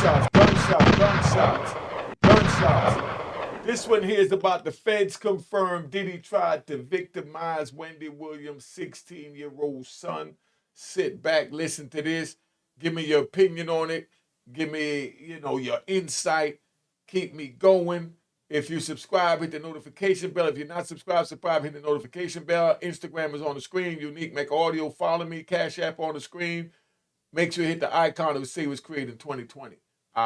Gunshots, gunshots, gunshots, gunshots. This one here is about the feds confirmed Diddy tried to victimize Wendy Williams' 16-year-old son. Sit back, listen to this. Give me your opinion on it. Give me, your insight. Keep me going. If you subscribe, hit the notification bell. If you're not subscribed, subscribe, hit the notification bell. Instagram is on the screen. Unique Mecca Audio. Follow me. Cash App on the screen. Make sure you hit the icon of say it was created in 2020. All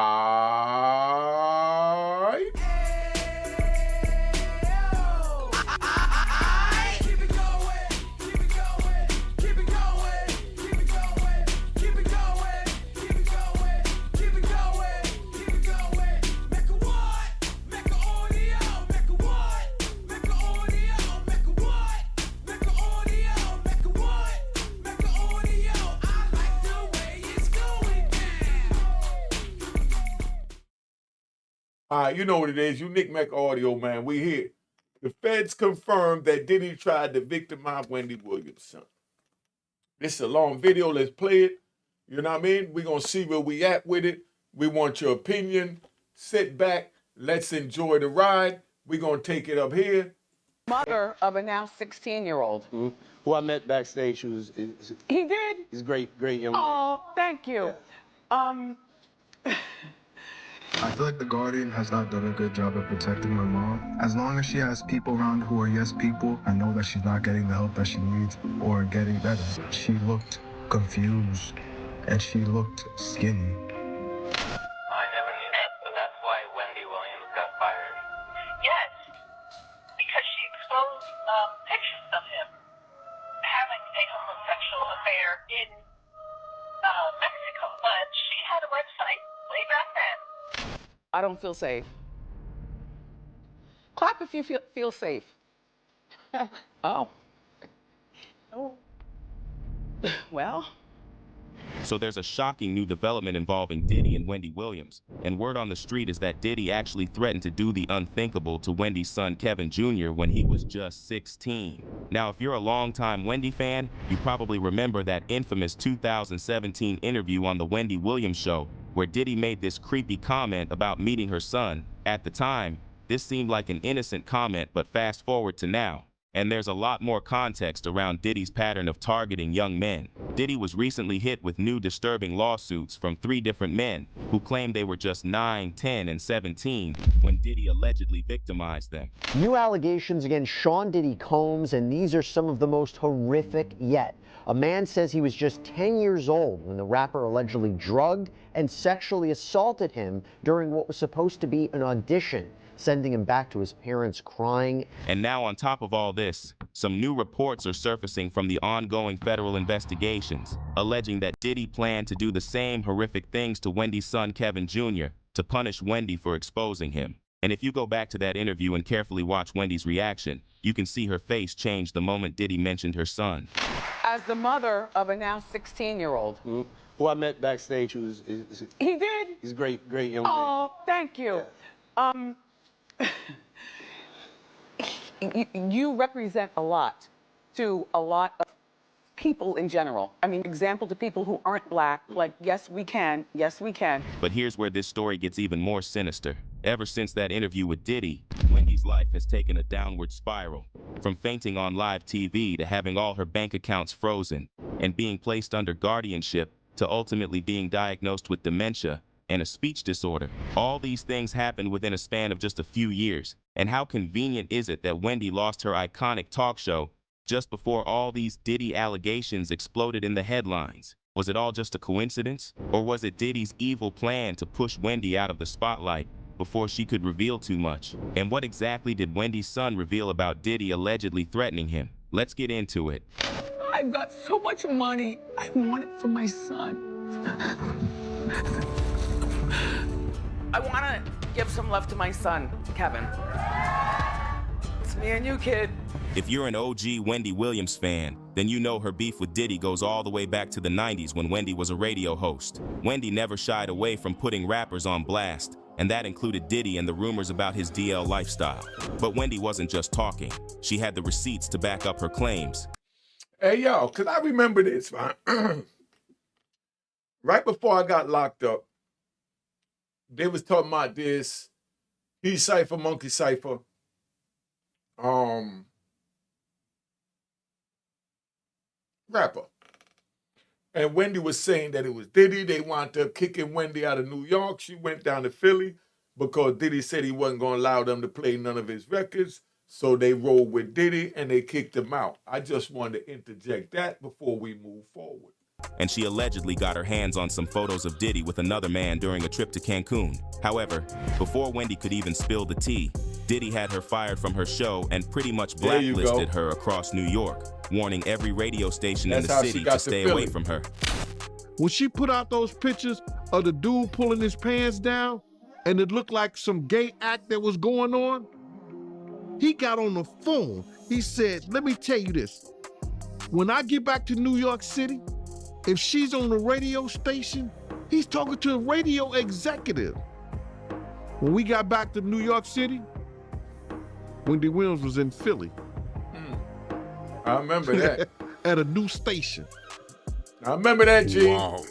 right. All right, you know what it is. Unique Mecca Audio, man. We here. The feds confirmed that Diddy tried to victimize Wendy Williams' son. This is a long video. Let's play it. You know what I mean? We're going to see where we at with it. We want your opinion. Sit back. Let's enjoy the ride. We're going to take it up here. Mother of a now 16-year-old. Mm-hmm. Who I met backstage. He did? He's great young man. Oh, thank you. Yeah. I feel like the Guardian has not done a good job of protecting my mom. As long as she has people around who are yes people, I know that she's not getting the help that she needs or getting better. She looked confused and she looked skinny. I never knew that, but that's why Wendy Williams got fired. Yes, because she exposed pictures of him having a homosexual affair in Mexico, but she had a website way back then. I don't feel safe. Clap if you feel safe. Oh. Oh. Well. So there's a shocking new development involving Diddy and Wendy Williams, and word on the street is that Diddy actually threatened to do the unthinkable to Wendy's son Kevin Jr. when he was just 16. Now, if you're a longtime Wendy fan, you probably remember that infamous 2017 interview on the Wendy Williams show, where Diddy made this creepy comment about meeting her son. At the time, this seemed like an innocent comment, but fast forward to now, and there's a lot more context around Diddy's pattern of targeting young men. Diddy was recently hit with new disturbing lawsuits from 3 different men who claimed they were just 9, 10, and 17 when Diddy allegedly victimized them. New allegations against Sean Diddy Combs, and these are some of the most horrific yet. A man says he was just 10 years old when the rapper allegedly drugged and sexually assaulted him during what was supposed to be an audition, sending him back to his parents crying. And now on top of all this, some new reports are surfacing from the ongoing federal investigations, alleging that Diddy planned to do the same horrific things to Wendy's son Kevin Jr. to punish Wendy for exposing him. And if you go back to that interview and carefully watch Wendy's reaction, you can see her face change the moment Diddy mentioned her son. As the mother of a now 16-year-old. Mm-hmm. Who I met backstage. He did? He's great young man. Oh, thank you. Yeah. You represent a lot to a lot of people in general. I mean, example to people who aren't black, like, yes, we can. Yes, we can. But here's where this story gets even more sinister. Ever since that interview with Diddy, Wendy's life has taken a downward spiral. From fainting on live TV to having all her bank accounts frozen and being placed under guardianship to ultimately being diagnosed with dementia and a speech disorder. All these things happened within a span of just a few years. And how convenient is it that Wendy lost her iconic talk show just before all these Diddy allegations exploded in the headlines? Was it all just a coincidence? Or was it Diddy's evil plan to push Wendy out of the spotlight before she could reveal too much? And what exactly did Wendy's son reveal about Diddy allegedly threatening him? Let's get into it. I've got so much money. I want it for my son. I want to give some love to my son, Kevin. It's me and you, kid. If you're an OG Wendy Williams fan, then you know her beef with Diddy goes all the way back to the 90s when Wendy was a radio host. Wendy never shied away from putting rappers on blast, and that included Diddy and the rumors about his DL lifestyle. But Wendy wasn't just talking. She had the receipts to back up her claims. Hey, yo, because I remember this, man. Right before I got locked up, they was talking about this. He Cypher, Monkey Cypher. Rapper. And Wendy was saying that it was Diddy. They wound up kicking Wendy out of New York. She went down to Philly because Diddy said he wasn't going to allow them to play none of his records. So they rolled with Diddy and they kicked him out. I just wanted to interject that before we move forward. And she allegedly got her hands on some photos of Diddy with another man during a trip to Cancun. However, before Wendy could even spill the tea, Diddy had her fired from her show and pretty much blacklisted her across New York, warning every radio station in the city to stay away from her. When she put out those pictures of the dude pulling his pants down and it looked like some gay act that was going on, he got on the phone. He said, let me tell you this. When I get back to New York City, if she's on the radio station, he's talking to a radio executive. When we got back to New York City, Wendy Williams was in Philly. I remember that. At a new station. I remember that, G. Wow.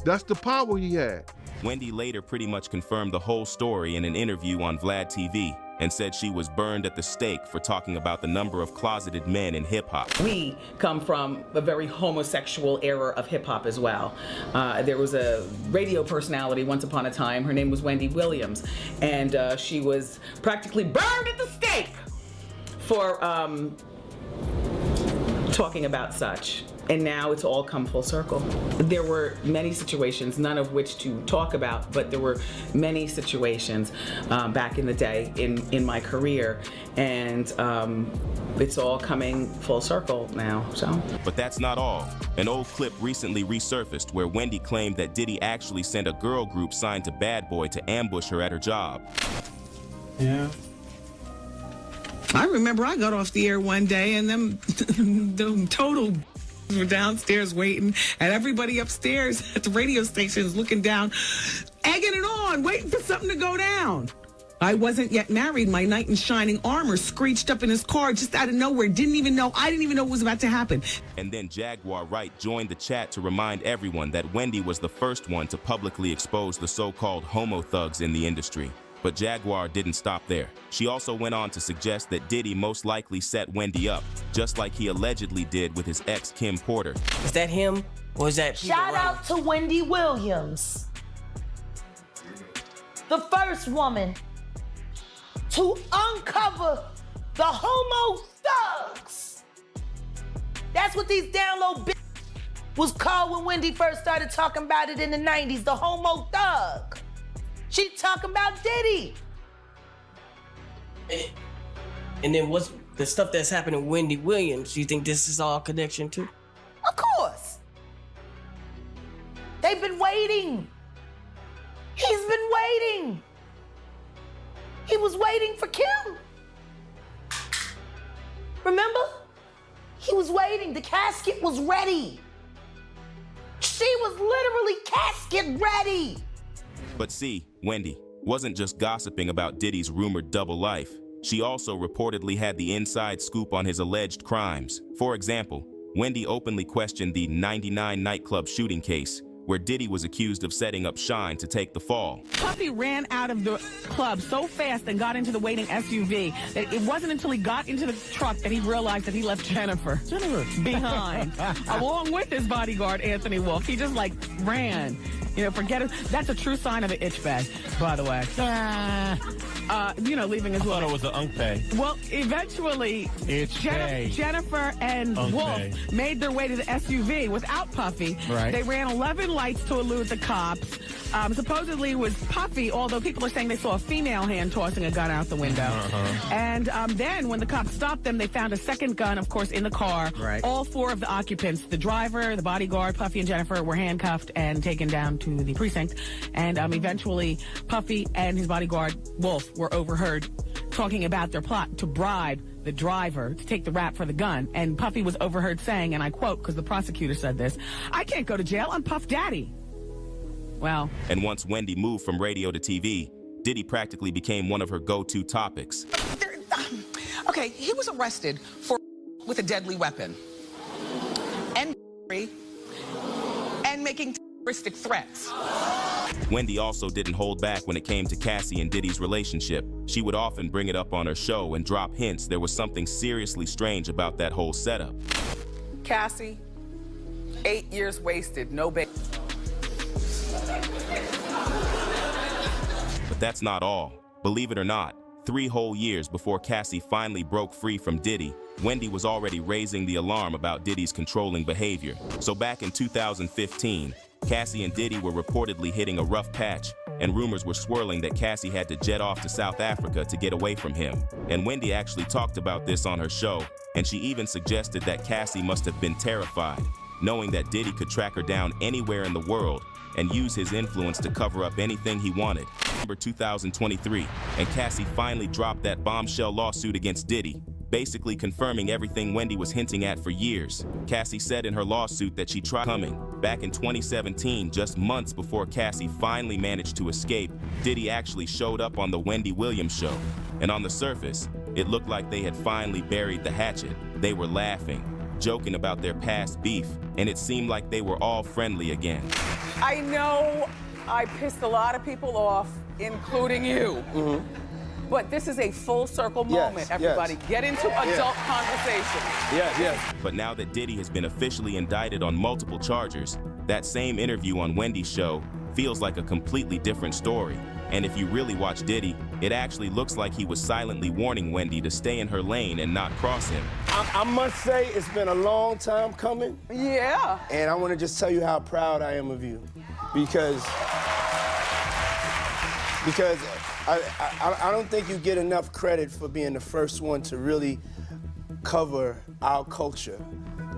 That's the power he had. Wendy later pretty much confirmed the whole story in an interview on Vlad TV and said she was burned at the stake for talking about the number of closeted men in hip-hop. We come from a very homosexual era of hip-hop as well. There was a radio personality once upon a time. Her name was Wendy Williams, and she was practically burned at the stake for talking about such. And now it's all come full circle. There were many situations, none of which to talk about, but there were many situations back in the day in my career, and it's all coming full circle now, so. But that's not all. An old clip recently resurfaced where Wendy claimed that Diddy actually sent a girl group signed to Bad Boy to ambush her at her job. Yeah. I remember I got off the air one day and them total were downstairs waiting, and everybody upstairs at the radio station is looking down, egging it on, waiting for something to go down. I wasn't yet married. My knight in shining armor screeched up in his car just out of nowhere. I didn't even know what was about to happen. And then Jaguar Wright joined the chat to remind everyone that Wendy was the first one to publicly expose the so-called homo thugs in the industry. But Jaguar didn't stop there. She also went on to suggest that Diddy most likely set Wendy up, just like he allegedly did with his ex Kim Porter. Is that him, or is that people Shout out to Wendy Williams, the first woman to uncover the homo thugs. That's what these down low bitches was called when Wendy first started talking about it in the 90s, the homo thug. She talking about Diddy. And then what's the stuff that's happening with Wendy Williams? Do you think this is all connection too? Of course. They've been waiting. He's been waiting. He was waiting for Kim. Remember? He was waiting. The casket was ready. She was literally casket ready. But see, Wendy wasn't just gossiping about Diddy's rumored double life. She also reportedly had the inside scoop on his alleged crimes. For example, Wendy openly questioned the 99 nightclub shooting case, where Diddy was accused of setting up Shine to take the fall. Puffy ran out of the club so fast and got into the waiting SUV that it wasn't until he got into the truck that he realized that he left Jennifer behind, along with his bodyguard, Anthony Wolf. He just ran. You know, forget it. That's a true sign of an itch bag, by the way. Leaving as well. I thought it was an unk pay. Well, eventually, Jennifer and Wolf made their way to the SUV without Puffy. Right. They ran 11 lights to elude the cops. Supposedly it was Puffy, although people are saying they saw a female hand tossing a gun out the window. And then when the cops stopped them, they found a second gun, of course, in the car. Right. All four of the occupants, the driver, the bodyguard, Puffy and Jennifer, were handcuffed and taken down to the precinct. And eventually, Puffy and his bodyguard, Wolf, were overheard talking about their plot to bribe the driver to take the rap for the gun. And Puffy was overheard saying, and I quote, because the prosecutor said this, "I can't go to jail, I'm Puff Daddy." Well. And once Wendy moved from radio to TV, Diddy practically became one of her go-to topics. Okay, he was arrested with a deadly weapon and making terroristic threats. Wendy also didn't hold back when it came to Cassie and Diddy's relationship. She would often bring it up on her show and drop hints there was something seriously strange about that whole setup. Cassie, 8 years wasted, no baby. But that's not all. Believe it or not, 3 whole years before Cassie finally broke free from Diddy, Wendy was already raising the alarm about Diddy's controlling behavior. So back in 2015, Cassie and Diddy were reportedly hitting a rough patch, and rumors were swirling that Cassie had to jet off to South Africa to get away from him. And Wendy actually talked about this on her show, and she even suggested that Cassie must have been terrified, knowing that Diddy could track her down anywhere in the world and use his influence to cover up anything he wanted. November 2023, and Cassie finally dropped that bombshell lawsuit against Diddy, basically confirming everything Wendy was hinting at for years. Cassie said in her lawsuit that she tried coming. Back in 2017, just months before Cassie finally managed to escape, Diddy actually showed up on the Wendy Williams show. And on the surface, it looked like they had finally buried the hatchet. They were laughing, joking about their past beef, and it seemed like they were all friendly again. I know I pissed a lot of people off, including you. But this is a full circle moment, everybody. Get into adult conversation. But now that Diddy has been officially indicted on multiple charges, that same interview on Wendy's show feels like a completely different story. And if you really watch Diddy, it actually looks like he was silently warning Wendy to stay in her lane and not cross him. I must say, it's been a long time coming. Yeah. And I want to just tell you how proud I am of you. Because I don't think you get enough credit for being the first one to really cover our culture,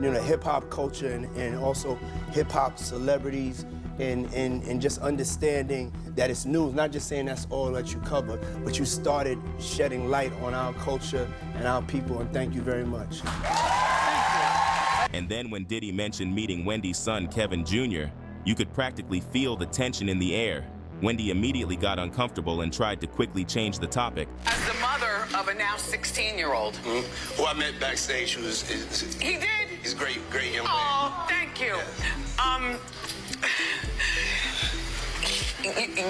you know, hip-hop culture and also hip-hop celebrities and just understanding that it's news, not just saying that's all that you cover, but you started shedding light on our culture and our people, and thank you very much. And then when Diddy mentioned meeting Wendy's son, Kevin Jr., you could practically feel the tension in the air. Wendy immediately got uncomfortable and tried to quickly change the topic. As the mother of a now 16-year-old. Who I met backstage, He did? he's a great young man. Oh, thank you.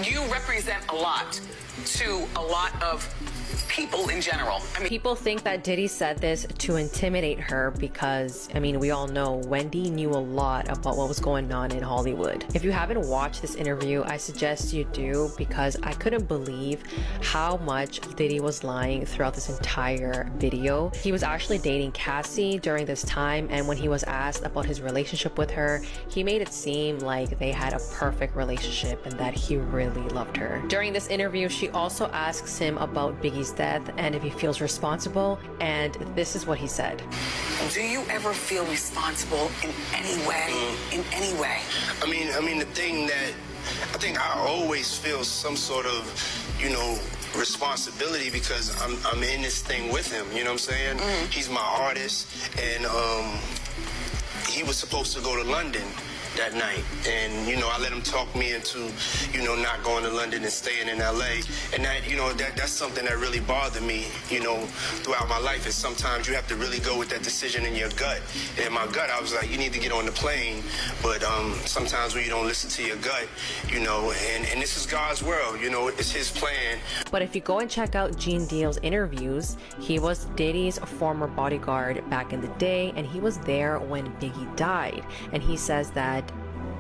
You represent a lot to a lot of people in general. I mean, people think that Diddy said this to intimidate her because, I mean, we all know Wendy knew a lot about what was going on in Hollywood. If you haven't watched this interview, I suggest you do, because I couldn't believe how much Diddy was lying throughout this entire video. He was actually dating Cassie during this time, and when he was asked about his relationship with her, he made it seem like they had a perfect relationship and that he really loved her. During this interview, she also asks him about Biggie's death and if he feels responsible, and this is what he said. Do you ever feel responsible in any way? In any way? I mean, the thing that I think I always feel some sort of, you know, responsibility because I'm in this thing with him. You know what I'm saying? He's my artist, and he was supposed to go to London that night, and you know, I let him talk me into, you know, not going to London and staying in LA, and that, you know, that's something that really bothered me, you know, throughout my life. Is sometimes you have to really go with that decision in your gut. And in my gut, I was like, you need to get on the plane, but sometimes when you don't listen to your gut, you know, and this is God's world, you know, it's His plan. But if you go and check out Gene Deal's interviews, he was Diddy's former bodyguard back in the day, and he was there when Biggie died, and he says that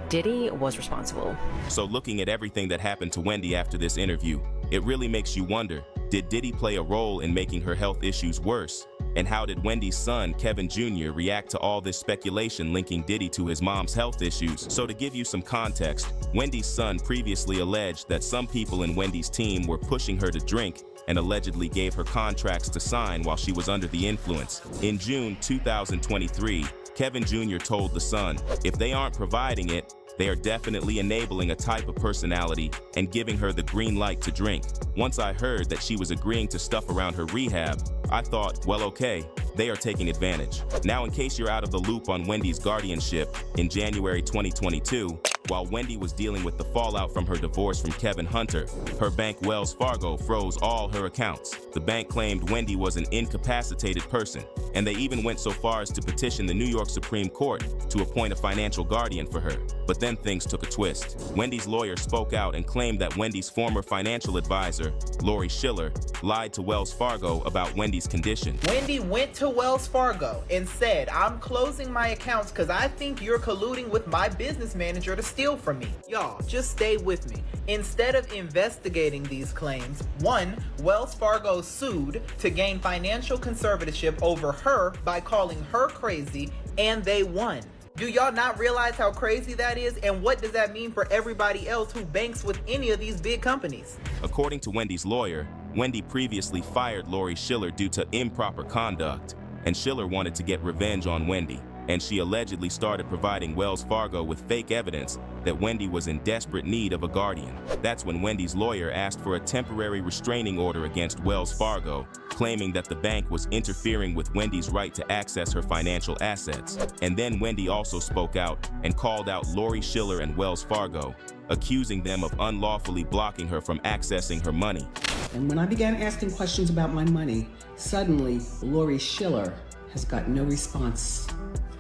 Diddy was responsible. So looking at everything that happened to Wendy after this interview, it really makes you wonder, did Diddy play a role in making her health issues worse? And how did Wendy's son, Kevin Jr., react to all this speculation linking Diddy to his mom's health issues? So to give you some context, Wendy's son previously alleged that some people in Wendy's team were pushing her to drink and allegedly gave her contracts to sign while she was under the influence. In June 2023, Kevin Jr. told the Sun, if they aren't providing it, they are definitely enabling a type of personality and giving her the green light to drink. Once I heard that she was agreeing to stuff around her rehab, I thought, well, okay, they are taking advantage. Now, in case you're out of the loop on Wendy's guardianship, in January 2022, while Wendy was dealing with the fallout from her divorce from Kevin Hunter, her bank Wells Fargo froze all her accounts. The bank claimed Wendy was an incapacitated person, and they even went so far as to petition the New York Supreme Court to appoint a financial guardian for her. But then things took a twist. Wendy's lawyer spoke out and claimed that Wendy's former financial advisor, Lori Schiller, lied to Wells Fargo about Wendy's condition. Wendy went to Wells Fargo and said, "I'm closing my accounts because I think you're colluding with my business manager to steal from me." Y'all, just stay with me. Instead of investigating these claims, one, Wells Fargo sued to gain financial conservatorship over her by calling her crazy, and they won. Do y'all not realize how crazy that is? And what does that mean for everybody else who banks with any of these big companies? According to Wendy's lawyer, Wendy previously fired Lori Schiller due to improper conduct, and Schiller wanted to get revenge on Wendy, and she allegedly started providing Wells Fargo with fake evidence that Wendy was in desperate need of a guardian. That's when Wendy's lawyer asked for a temporary restraining order against Wells Fargo, claiming that the bank was interfering with Wendy's right to access her financial assets. And then Wendy also spoke out and called out Lori Schiller and Wells Fargo, accusing them of unlawfully blocking her from accessing her money. And when I began asking questions about my money, suddenly Lori Schiller has got no response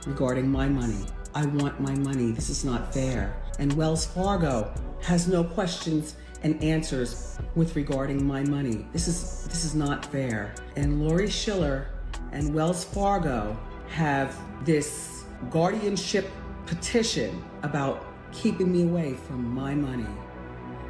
regarding my money. I want my money. This is not fair. And Wells Fargo has no questions and answers with regarding my money. This is not fair. And Lori Schiller and Wells Fargo have this guardianship petition about keeping me away from my money.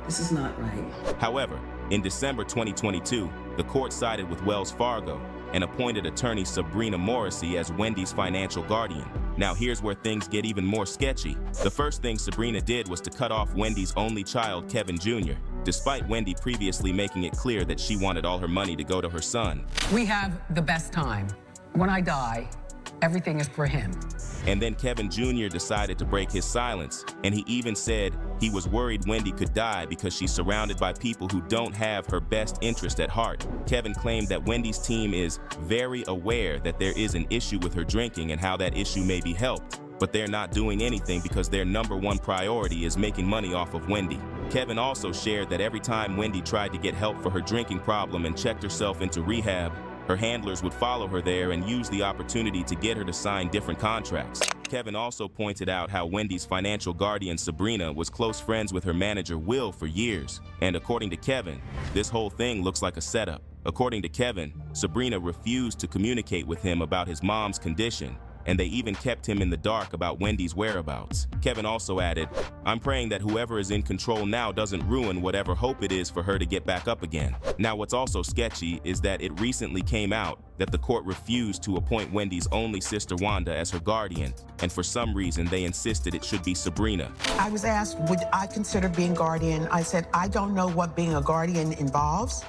This is not right. However, in December 2022, the court sided with Wells Fargo and appointed attorney Sabrina Morrissey as Wendy's financial guardian. Now here's where things get even more sketchy. The first thing Sabrina did was to cut off Wendy's only child, Kevin Jr., despite Wendy previously making it clear that she wanted all her money to go to her son. We have the best time. When I die, everything is for him. And then Kevin Jr. decided to break his silence, and he even said he was worried Wendy could die because she's surrounded by people who don't have her best interest at heart. Kevin claimed that Wendy's team is very aware that there is an issue with her drinking and how that issue may be helped, but they're not doing anything because their #1 priority is making money off of Wendy. Kevin also shared that every time Wendy tried to get help for her drinking problem and checked herself into rehab, her handlers would follow her there and use the opportunity to get her to sign different contracts. Kevin also pointed out how Wendy's financial guardian Sabrina was close friends with her manager Will for years. And according to Kevin, this whole thing looks like a setup. According to Kevin, Sabrina refused to communicate with him about his mom's condition, and they even kept him in the dark about Wendy's whereabouts. Kevin also added, "I'm praying that whoever is in control now doesn't ruin whatever hope it is for her to get back up again." Now what's also sketchy is that it recently came out that the court refused to appoint Wendy's only sister Wanda as her guardian, and for some reason they insisted it should be Sabrina. I was asked, would I consider being guardian? I said, I don't know what being a guardian involves.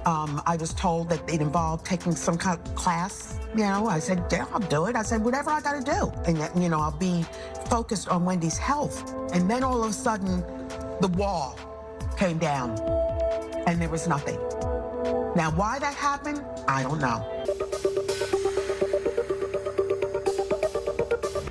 I was told that it involved taking some kind of class. I said, yeah, I'll do it. I said, whatever I gotta do. And that, I'll be focused on Wendy's health. And then all of a sudden, the wall came down and there was nothing. Now, why that happened, I don't know.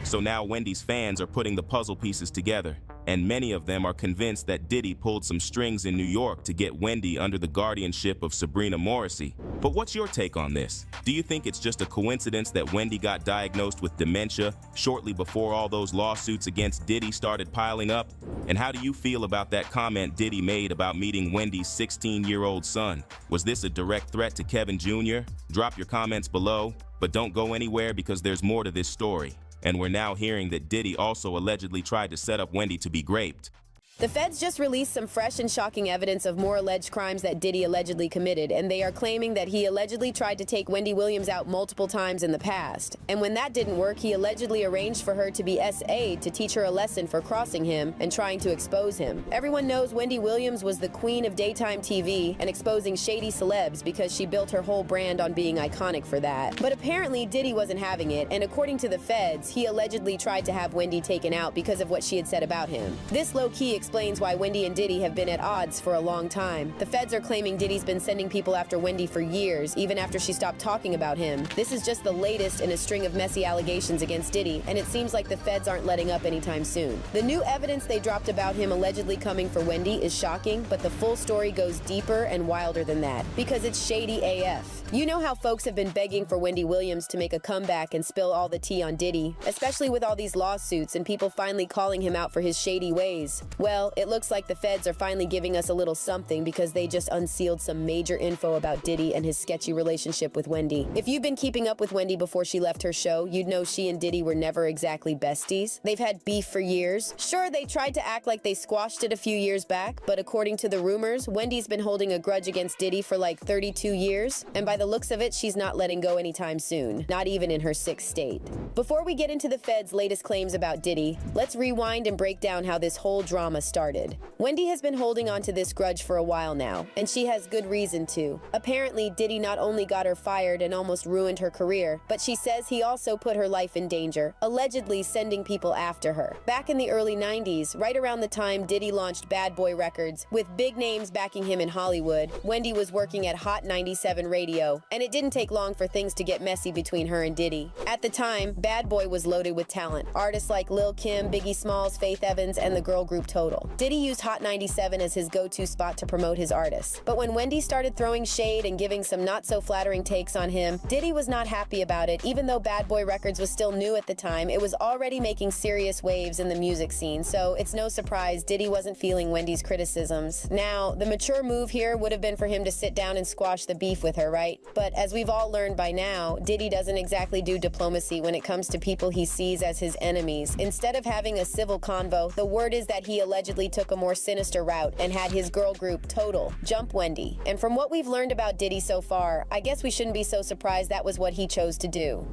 So now Wendy's fans are putting the puzzle pieces together, and many of them are convinced that Diddy pulled some strings in New York to get Wendy under the guardianship of Sabrina Morrissey. But what's your take on this? Do you think it's just a coincidence that Wendy got diagnosed with dementia shortly before all those lawsuits against Diddy started piling up? And how do you feel about that comment Diddy made about meeting Wendy's 16-year-old son? Was this a direct threat to Kevin Jr.? Drop your comments below, but don't go anywhere because there's more to this story. And we're now hearing that Diddy also allegedly tried to set up Wendy to be raped. The feds just released some fresh and shocking evidence of more alleged crimes that Diddy allegedly committed, and they are claiming that he allegedly tried to take Wendy Williams out multiple times in the past. And when that didn't work, he allegedly arranged for her to be SA'd to teach her a lesson for crossing him and trying to expose him. Everyone knows Wendy Williams was the queen of daytime TV and exposing shady celebs because she built her whole brand on being iconic for that. But apparently Diddy wasn't having it, and according to the feds, he allegedly tried to have Wendy taken out because of what she had said about him. This low-key explains why Wendy and Diddy have been at odds for a long time. The feds are claiming Diddy's been sending people after Wendy for years, even after she stopped talking about him. This is just the latest in a string of messy allegations against Diddy, and it seems like the feds aren't letting up anytime soon. The new evidence they dropped about him allegedly coming for Wendy is shocking, but the full story goes deeper and wilder than that, because it's shady AF. You know how folks have been begging for Wendy Williams to make a comeback and spill all the tea on Diddy, especially with all these lawsuits and people finally calling him out for his shady ways. Well, it looks like the feds are finally giving us a little something because they just unsealed some major info about Diddy and his sketchy relationship with Wendy. If you've been keeping up with Wendy before she left her show, you'd know she and Diddy were never exactly besties. They've had beef for years. Sure, they tried to act like they squashed it a few years back, but according to the rumors, Wendy's been holding a grudge against Diddy for like 32 years, and by the looks of it, she's not letting go anytime soon, not even in her 6th state. Before we get into the feds' latest claims about Diddy, let's rewind and break down how this whole drama started. Wendy has been holding on to this grudge for a while now, and she has good reason to. Apparently, Diddy not only got her fired and almost ruined her career, but she says he also put her life in danger, allegedly sending people after her. Back in the early 90s, right around the time Diddy launched Bad Boy Records, with big names backing him in Hollywood, Wendy was working at Hot 97 Radio, and it didn't take long for things to get messy between her and Diddy. At the time, Bad Boy was loaded with talent, artists like Lil' Kim, Biggie Smalls, Faith Evans, and the girl group Total. Diddy used Hot 97 as his go-to spot to promote his artists. But when Wendy started throwing shade and giving some not-so-flattering takes on him, Diddy was not happy about it. Even though Bad Boy Records was still new at the time, it was already making serious waves in the music scene, so it's no surprise Diddy wasn't feeling Wendy's criticisms. Now, the mature move here would have been for him to sit down and squash the beef with her, right? But as we've all learned by now, Diddy doesn't exactly do diplomacy when it comes to people he sees as his enemies. Instead of having a civil convo, the word is that he allegedly took a more sinister route and had his girl group Total jump Wendy. And from what we've learned about Diddy so far, I guess we shouldn't be so surprised that was what he chose to do.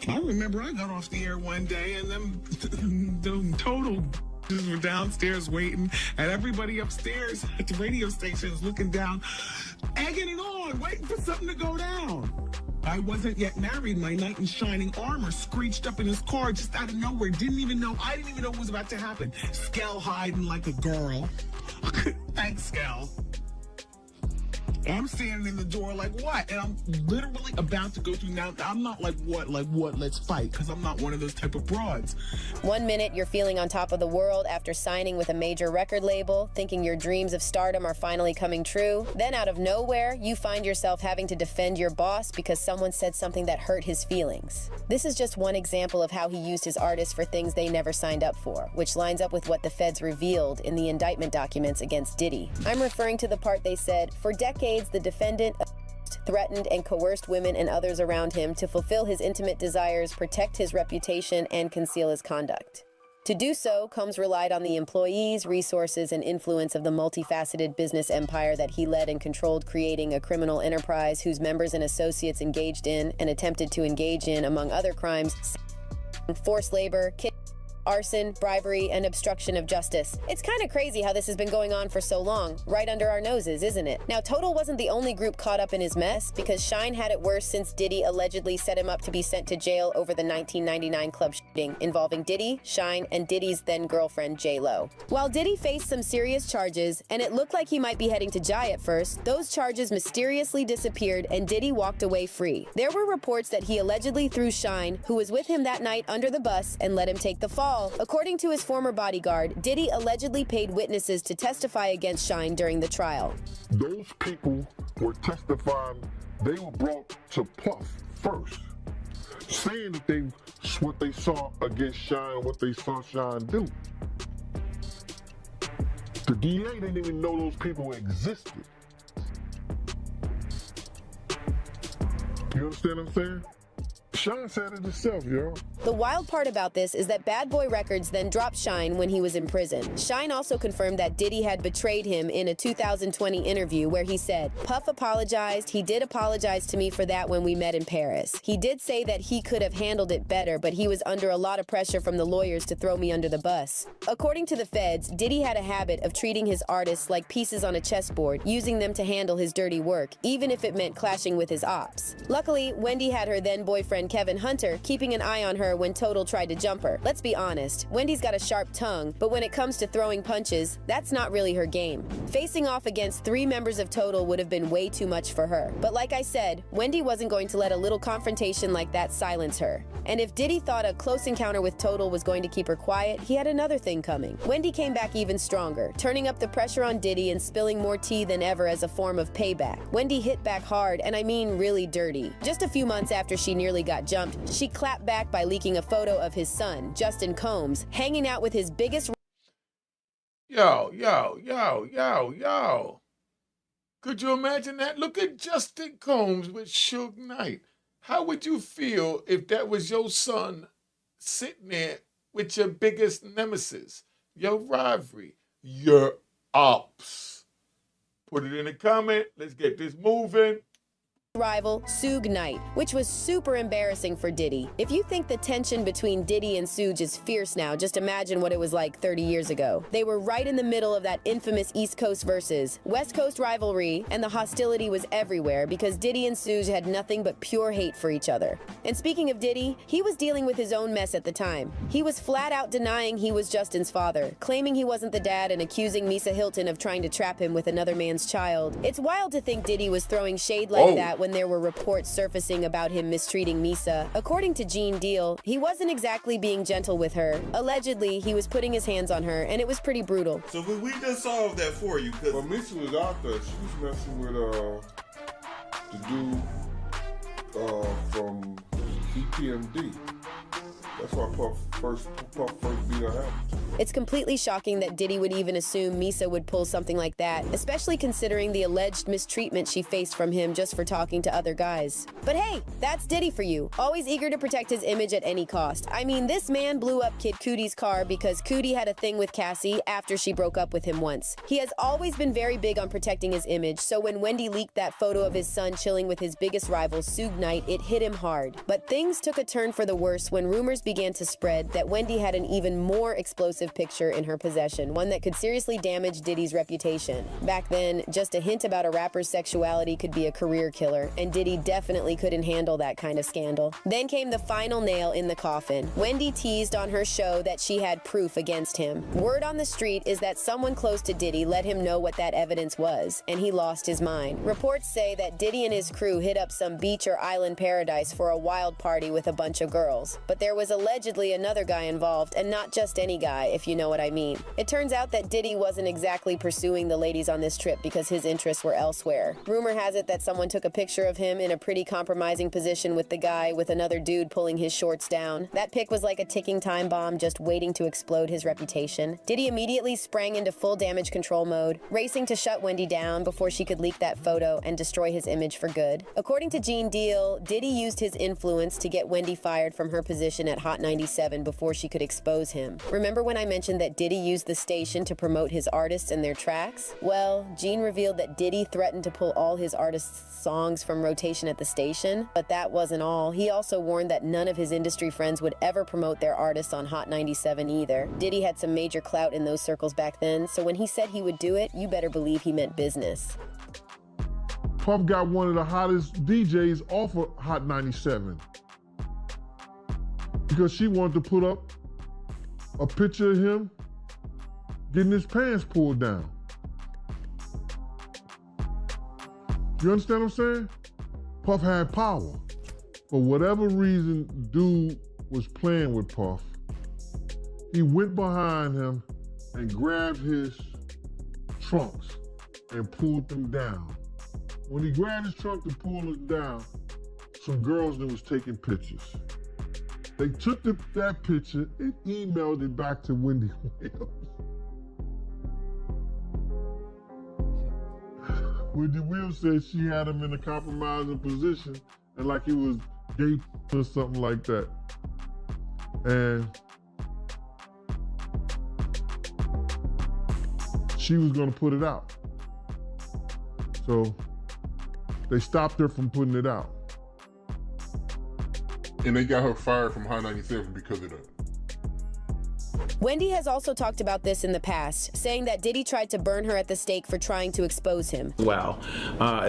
I remember I got off the air one day and them Total were downstairs waiting, and everybody upstairs at the radio station is looking down, egging it on, waiting for something to go down. I wasn't yet married. My knight in shining armor screeched up in his car just out of nowhere. I didn't even know what was about to happen. Skell hiding like a girl. Thanks, Skell. I'm standing in the door like, what? And I'm literally about to go through now. I'm not like, what, let's fight, because I'm not one of those type of broads. 1 minute, you're feeling on top of the world after signing with a major record label, thinking your dreams of stardom are finally coming true. Then out of nowhere, you find yourself having to defend your boss because someone said something that hurt his feelings. This is just one example of how he used his artists for things they never signed up for, which lines up with what the feds revealed in the indictment documents against Diddy. I'm referring to the part they said, for decades, the defendant threatened and coerced women and others around him to fulfill his intimate desires, protect his reputation, and conceal his conduct. To do so, Combs relied on the employees, resources, and influence of the multifaceted business empire that he led and controlled, creating a criminal enterprise whose members and associates engaged in and attempted to engage in, among other crimes, forced labor, arson, bribery, and obstruction of justice. It's kind of crazy how this has been going on for so long, right under our noses, isn't it? Now, Total wasn't the only group caught up in his mess, because Shine had it worse since Diddy allegedly set him up to be sent to jail over the 1999 club shooting involving Diddy, Shine, and Diddy's then-girlfriend, J-Lo. While Diddy faced some serious charges, and it looked like he might be heading to Jai at first, those charges mysteriously disappeared and Diddy walked away free. There were reports that he allegedly threw Shine, who was with him that night, under the bus and let him take the fall. According to his former bodyguard, Diddy allegedly paid witnesses to testify against Shine during the trial. Those people were testifying, they were brought to Puff first, saying that what they saw against Shine, what they saw Shine do. The DA didn't even know those people existed. You understand what I'm saying? Shine said it himself, yo. The wild part about this is that Bad Boy Records then dropped Shine when he was in prison. Shine also confirmed that Diddy had betrayed him in a 2020 interview where he said, "Puff apologized. He did apologize to me for that when we met in Paris. He did say that he could have handled it better, but he was under a lot of pressure from the lawyers to throw me under the bus." According to the feds, Diddy had a habit of treating his artists like pieces on a chessboard, using them to handle his dirty work, even if it meant clashing with his ops. Luckily, Wendy had her then boyfriend Kevin Hunter, keeping an eye on her when Total tried to jump her. Let's be honest, Wendy's got a sharp tongue, but when it comes to throwing punches, that's not really her game. Facing off against 3 members of Total would have been way too much for her. But like I said, Wendy wasn't going to let a little confrontation like that silence her. And if Diddy thought a close encounter with Total was going to keep her quiet, he had another thing coming. Wendy came back even stronger, turning up the pressure on Diddy and spilling more tea than ever as a form of payback. Wendy hit back hard, and I mean really dirty. Just a few months after she nearly got jumped, she clapped back by leaking a photo of his son, Justin Combs, hanging out with his biggest... Yo. Could you imagine that? Look at Justin Combs with Suge Knight. How would you feel if that was your son sitting there with your biggest nemesis, your rivalry, your ops? Put it in the comment. Let's get this moving. rival, Suge Knight, which was super embarrassing for Diddy. If you think the tension between Diddy and Suge is fierce now, just imagine what it was like 30 years ago. They were right in the middle of that infamous East Coast versus West Coast rivalry, and the hostility was everywhere because Diddy and Suge had nothing but pure hate for each other. And speaking of Diddy, he was dealing with his own mess at the time. He was flat out denying he was Justin's father, claiming he wasn't the dad and accusing Misa Hilton of trying to trap him with another man's child. It's wild to think Diddy was throwing shade like that when there were reports surfacing about him mistreating Misa. According to Gene Deal, he wasn't exactly being gentle with her. Allegedly, he was putting his hands on her, and it was pretty brutal. So we just solved that for you. Well, Misa was out there. She was messing with the dude from EPMD. That's why Puff first beat her out. It's completely shocking that Diddy would even assume Misa would pull something like that, especially considering the alleged mistreatment she faced from him just for talking to other guys. But hey, that's Diddy for you. Always eager to protect his image at any cost. I mean, this man blew up Kid Cudi's car because Cudi had a thing with Cassie after she broke up with him once. He has always been very big on protecting his image, so when Wendy leaked that photo of his son chilling with his biggest rival, Suge Knight, it hit him hard. But things took a turn for the worse when rumors began to spread that Wendy had an even more explosive picture in her possession, one that could seriously damage Diddy's reputation. Back then, just a hint about a rapper's sexuality could be a career killer, and Diddy definitely couldn't handle that kind of scandal. Then came the final nail in the coffin. Wendy teased on her show that she had proof against him. Word on the street is that someone close to Diddy let him know what that evidence was, and he lost his mind. Reports say that Diddy and his crew hit up some beach or island paradise for a wild party with a bunch of girls, but there was allegedly another guy involved, and not just any guy, if you know what I mean. It turns out that Diddy wasn't exactly pursuing the ladies on this trip because his interests were elsewhere. Rumor has it that someone took a picture of him in a pretty compromising position with the guy with another dude pulling his shorts down. That pic was like a ticking time bomb just waiting to explode his reputation. Diddy immediately sprang into full damage control mode, racing to shut Wendy down before she could leak that photo and destroy his image for good. According to Gene Deal, Diddy used his influence to get Wendy fired from her position at Hot 97 before she could expose him. Remember when I mentioned that Diddy used the station to promote his artists and their tracks? Well, Gene revealed that Diddy threatened to pull all his artists' songs from rotation at the station, but that wasn't all. He also warned that none of his industry friends would ever promote their artists on Hot 97 either. Diddy had some major clout in those circles back then, so when he said he would do it, you better believe he meant business. Puff got one of the hottest DJs off of Hot 97 because she wanted to put up a picture of him getting his pants pulled down. You understand what I'm saying? Puff had power. For whatever reason, dude was playing with Puff. He went behind him and grabbed his trunks and pulled them down. When he grabbed his trunk to pull it down, some girls that was taking pictures. They took that picture and emailed it back to Wendy Williams. Wendy Williams said she had him in a compromising position and like he was gay or something like that. And she was gonna put it out. So they stopped her from putting it out. And they got her fired from High 97 because of that. Wendy has also talked about this in the past, saying that Diddy tried to burn her at the stake for trying to expose him. Wow.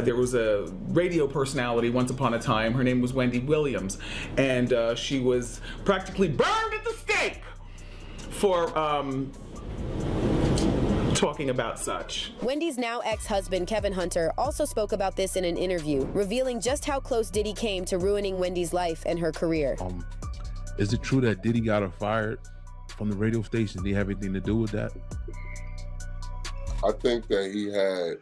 There was a radio personality once upon a time. Her name was Wendy Williams, and she was practically burned at the stake for talking about such. Wendy's now ex-husband, Kevin Hunter, also spoke about this in an interview, revealing just how close Diddy came to ruining Wendy's life and her career. Is it true that Diddy got her fired from the radio station? Did he have anything to do with that? I think that he had,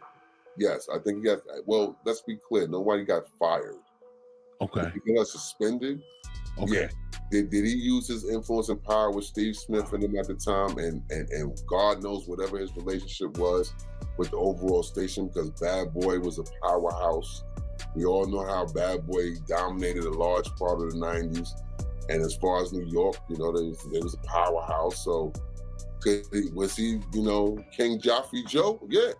yes, I think he got, well, let's be clear, nobody got fired. Okay. He got suspended. Okay. Yeah. Did he use his influence and power with Steve Smith and him at the time, and God knows whatever his relationship was with the overall station, because Bad Boy was a powerhouse. We all know how Bad Boy dominated a large part of the 90s. And as far as New York, you know, there was a powerhouse. So was he, you know, King Joffrey Joe? Yeah.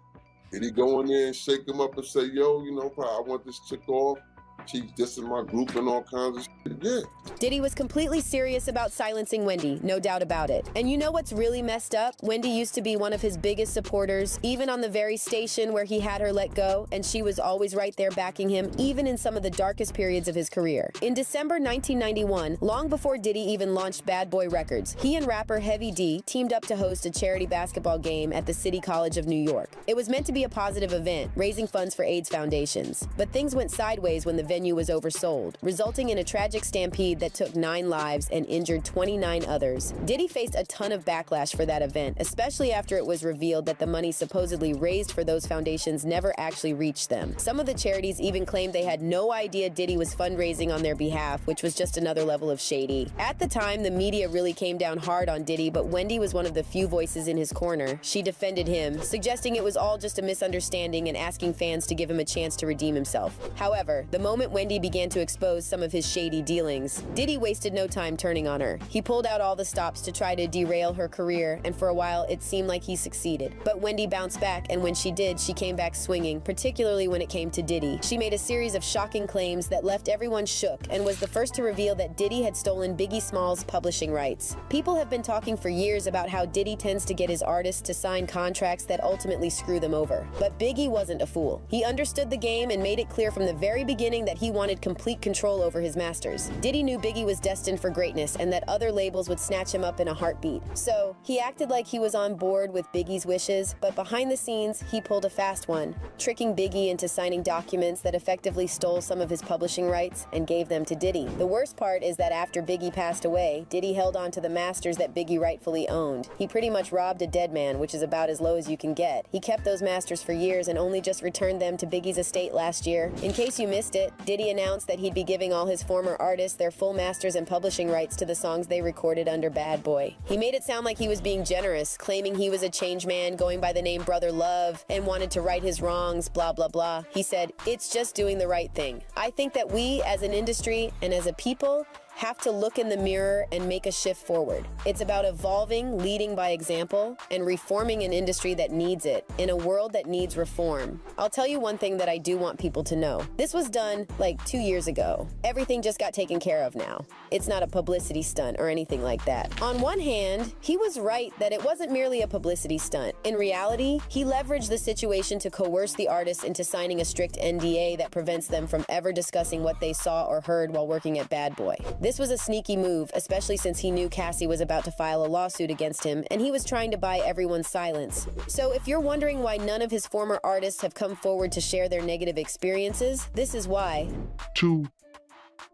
Did he go in there and shake him up and say, yo, you know, I want this chick off? She's dissing my group and all kinds of shit. Yeah. Diddy was completely serious about silencing Wendy, no doubt about it. And you know what's really messed up? Wendy used to be one of his biggest supporters, even on the very station where he had her let go, and she was always right there backing him, even in some of the darkest periods of his career. In December 1991, long before Diddy even launched Bad Boy Records, he and rapper Heavy D teamed up to host a charity basketball game at the City College of New York. It was meant to be a positive event, raising funds for AIDS foundations. But things went sideways when the venue was oversold, resulting in a tragic stampede that took 9 lives and injured 29 others. Diddy faced a ton of backlash for that event, especially after it was revealed that the money supposedly raised for those foundations never actually reached them. Some of the charities even claimed they had no idea Diddy was fundraising on their behalf, which was just another level of shady. At the time, the media really came down hard on Diddy, but Wendy was one of the few voices in his corner. She defended him, suggesting it was all just a misunderstanding and asking fans to give him a chance to redeem himself. However, the moment Wendy began to expose some of his shady dealings, Diddy wasted no time turning on her. He pulled out all the stops to try to derail her career, and for a while it seemed like he succeeded. But Wendy bounced back, and when she did, she came back swinging, particularly when it came to Diddy. She made a series of shocking claims that left everyone shook, and was the first to reveal that Diddy had stolen Biggie Small's publishing rights. People have been talking for years about how Diddy tends to get his artists to sign contracts that ultimately screw them over. But Biggie wasn't a fool. He understood the game and made it clear from the very beginning that he wanted complete control over his masters. Diddy knew Biggie was destined for greatness and that other labels would snatch him up in a heartbeat. So he acted like he was on board with Biggie's wishes, but behind the scenes, he pulled a fast one, tricking Biggie into signing documents that effectively stole some of his publishing rights and gave them to Diddy. The worst part is that after Biggie passed away, Diddy held on to the masters that Biggie rightfully owned. He pretty much robbed a dead man, which is about as low as you can get. He kept those masters for years and only just returned them to Biggie's estate last year. In case you missed it, Diddy announced that he'd be giving all his former artists their full masters and publishing rights to the songs they recorded under Bad Boy. He made it sound like he was being generous, claiming he was a changed man going by the name Brother Love and wanted to right his wrongs, blah, blah, blah. He said, "It's just doing the right thing." I think that we, as an industry and as a people, have to look in the mirror and make a shift forward. It's about evolving, leading by example, and reforming an industry that needs it, in a world that needs reform. I'll tell you one thing that I do want people to know. This was done like 2 years ago. Everything just got taken care of now. It's not a publicity stunt or anything like that. On one hand, he was right that it wasn't merely a publicity stunt. In reality, he leveraged the situation to coerce the artists into signing a strict NDA that prevents them from ever discussing what they saw or heard while working at Bad Boy. This was a sneaky move, especially since he knew Cassie was about to file a lawsuit against him, and he was trying to buy everyone's silence. So if you're wondering why none of his former artists have come forward to share their negative experiences, this is why. To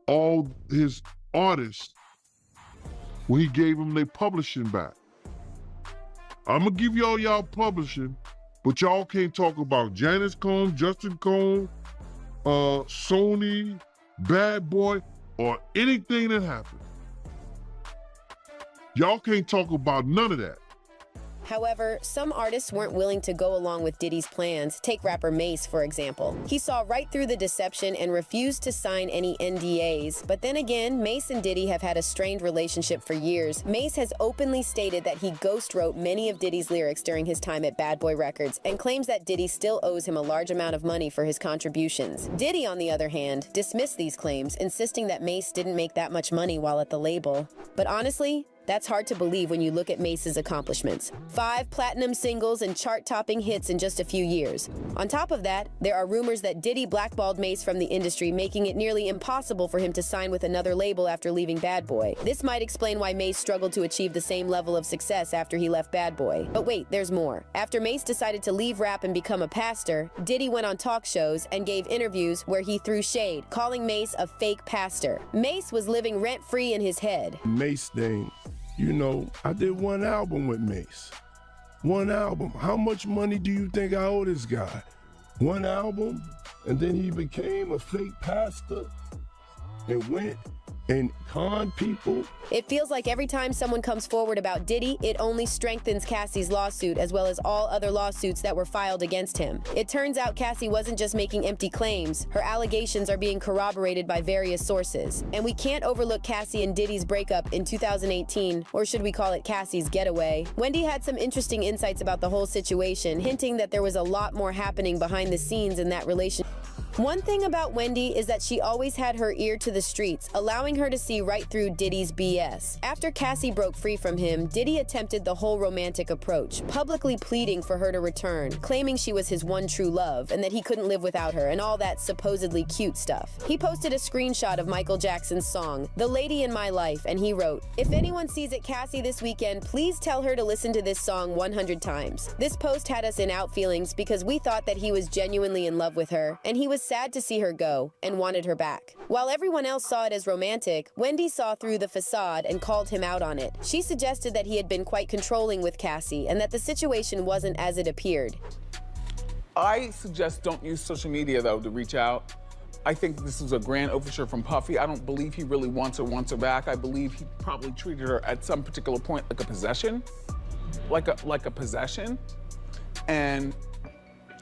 all his artists, when he gave them their publishing back. I'm gonna give y'all publishing, but y'all can't talk about Janice Combs, Justin Combs, Sony, Bad Boy, or anything that happened. Y'all can't talk about none of that. However, some artists weren't willing to go along with Diddy's plans. Take rapper Mase, for example. He saw right through the deception and refused to sign any NDAs. But then again, Mase and Diddy have had a strained relationship for years. Mase has openly stated that he ghost wrote many of Diddy's lyrics during his time at Bad Boy Records and claims that Diddy still owes him a large amount of money for his contributions. Diddy, on the other hand, dismissed these claims, insisting that Mase didn't make that much money while at the label. But honestly, That's hard to believe when you look at Mace's accomplishments. 5 platinum singles and chart-topping hits in just a few years. On top of that, there are rumors that Diddy blackballed Mace from the industry, making it nearly impossible for him to sign with another label after leaving Bad Boy. This might explain why Mace struggled to achieve the same level of success after he left Bad Boy. But wait, there's more. After Mace decided to leave rap and become a pastor, Diddy went on talk shows and gave interviews where he threw shade, calling Mace a fake pastor. Mace was living rent-free in his head. Mace thing, you know, I did one album with Mace. One album. How much money do you think I owe this guy? One album, and then he became a fake pastor and went and con people. It feels like every time someone comes forward about Diddy, it only strengthens Cassie's lawsuit as well as all other lawsuits that were filed against him. It turns out Cassie wasn't just making empty claims. Her allegations are being corroborated by various sources. And we can't overlook Cassie and Diddy's breakup in 2018, or should we call it Cassie's getaway. Wendy had some interesting insights about the whole situation, hinting that there was a lot more happening behind the scenes in that relationship. One thing about Wendy is that she always had her ear to the streets, allowing her to see right through Diddy's BS. After Cassie broke free from him, Diddy attempted the whole romantic approach, publicly pleading for her to return, claiming she was his one true love and that he couldn't live without her and all that supposedly cute stuff. He posted a screenshot of Michael Jackson's song, "The Lady in My Life," and he wrote, "If anyone sees it Cassie this weekend, please tell her to listen to this song 100 times. This post had us in out feelings because we thought that he was genuinely in love with her, and he was sad to see her go and wanted her back." While everyone else saw it as romantic, Wendy saw through the facade and called him out on it. She suggested that he had been quite controlling with Cassie and that the situation wasn't as it appeared. I suggest don't use social media, though, to reach out. I think this is a grand overture from Puffy. I don't believe he really wants her back. I believe he probably treated her at some particular point like a possession, like a possession. And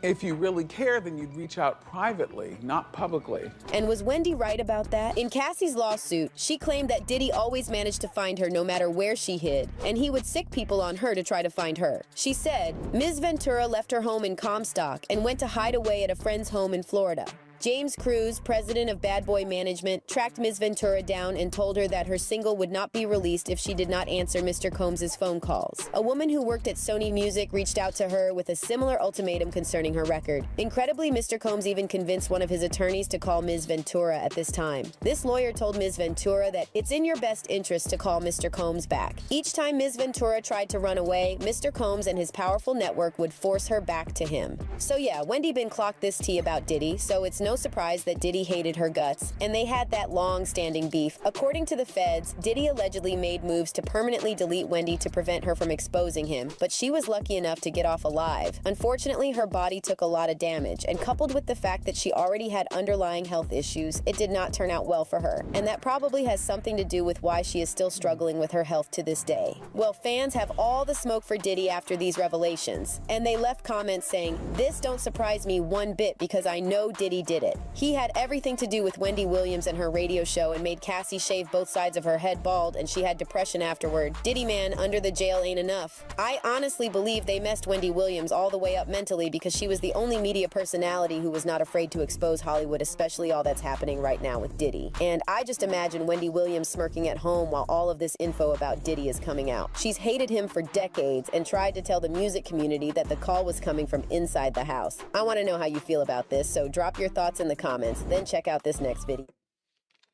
if you really care, then you'd reach out privately, not publicly. And was Wendy right about that? In Cassie's lawsuit, she claimed that Diddy always managed to find her no matter where she hid, and he would sick people on her to try to find her. She said, Ms. Ventura left her home in Comstock and went to hide away at a friend's home in Florida. James Cruz, president of Bad Boy Management, tracked Ms. Ventura down and told her that her single would not be released if she did not answer Mr. Combs' phone calls. A woman who worked at Sony Music reached out to her with a similar ultimatum concerning her record. Incredibly, Mr. Combs even convinced one of his attorneys to call Ms. Ventura at this time. This lawyer told Ms. Ventura that it's in your best interest to call Mr. Combs back. Each time Ms. Ventura tried to run away, Mr. Combs and his powerful network would force her back to him. So yeah, Wendy been clocked this tea about Diddy, so it's no surprise that Diddy hated her guts, and they had that long-standing beef. According to the feds, Diddy allegedly made moves to permanently delete Wendy to prevent her from exposing him, but she was lucky enough to get off alive. Unfortunately, her body took a lot of damage, and coupled with the fact that she already had underlying health issues, it did not turn out well for her, and that probably has something to do with why she is still struggling with her health to this day. Well, fans have all the smoke for Diddy after these revelations, and they left comments saying, "This don't surprise me one bit because I know Diddy did it. He had everything to do with Wendy Williams and her radio show and made Cassie shave both sides of her head bald, and she had depression afterward. Diddy man, under the jail ain't enough." I honestly believe they messed Wendy Williams all the way up mentally because she was the only media personality who was not afraid to expose Hollywood, especially all that's happening right now with Diddy. And I just imagine Wendy Williams smirking at home while all of this info about Diddy is coming out. She's hated him for decades and tried to tell the music community that the call was coming from inside the house. I want to know how you feel about this, so drop your thoughts in the comments, then check out this next video.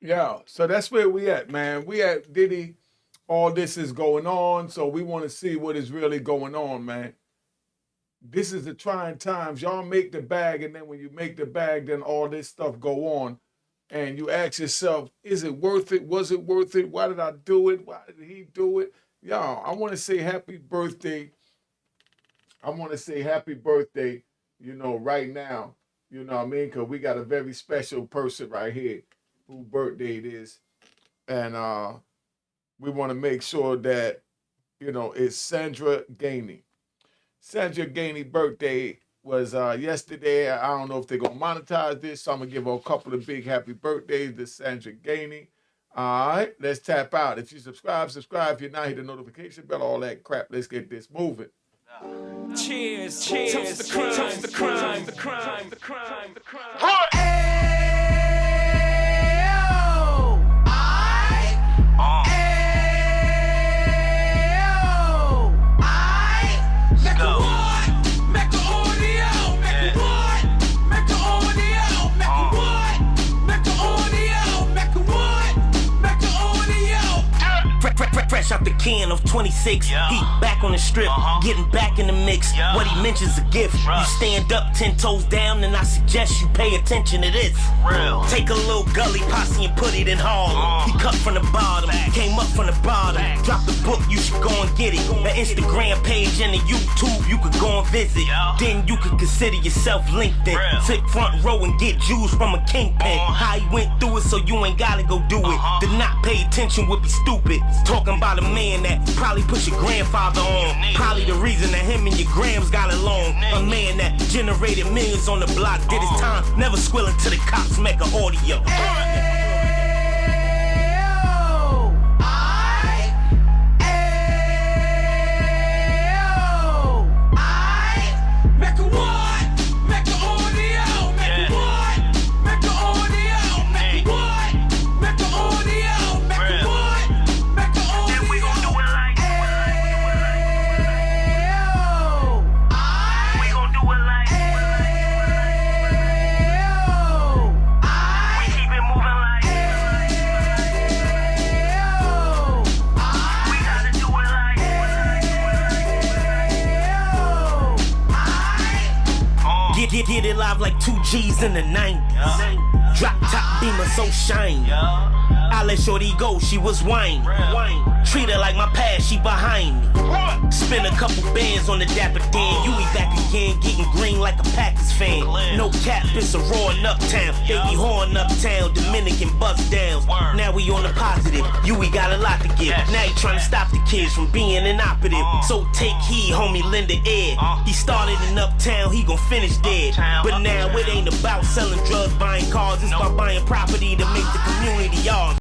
Yeah, so that's where we at, man. We at Diddy. All this is going on, so we want to see what is really going on, man. This is the trying times. Y'all make the bag, and then when you make the bag, then all this stuff go on. And you ask yourself, is it worth it? Was it worth it? Why did I do it? Why did he do it? Y'all, I want to say happy birthday. I want to say happy birthday, you know, right now. You know what I mean? Because we got a very special person right here whose birthday it is. And we want to make sure that, you know, it's Sandra Gainey. Sandra Gainey's birthday was yesterday. I don't know if they're going to monetize this, so I'm going to give her a couple of big happy birthdays to Sandra Gainey. All right, let's tap out. If you subscribe. If you're not, hit the notification bell, all that crap. Let's get this moving. Cheers, cheers, toast the crime, toast the crime, the crime, the crime, the crime. can of 26. He back on the strip, getting back in the mix. What he mentions a gift. You stand up 10 toes down, and I suggest you pay attention to this. Take a little gully posse and put it in Harlem. He cut from the bottom, came up from the bottom. Drop the book, you should go and get it. The Instagram page and the YouTube, you could go and visit. Then you could consider yourself LinkedIn. Sit front row and get Jews from a kingpin. How he went through it, so you ain't gotta go do it. To not pay attention would be stupid. Talking about a man that probably put your grandfather on. Probably the reason that him and your grams got along. A man that generated millions on the block, did his time, never squilling to the cops, Mecca audio. Get it live like 2 G's in the 90s. Drop top beamer so shiny. I let shorty go, she was whining. Treat her like my past, she behind me. Spend a couple bands on the Dapper Dan. You be back again, getting green like a Packers fan. No cap, it's a roaring uptown. They be horn uptown, Dominican bust downs. Now we on the positive, we got a lot to give. Now you trying to stop the kids from being inoperative. So take heed, homie, lend an ear. He started in uptown, he gon' finish dead. But now it ain't about selling drugs, buying cars. It's about buying property to make the community ours.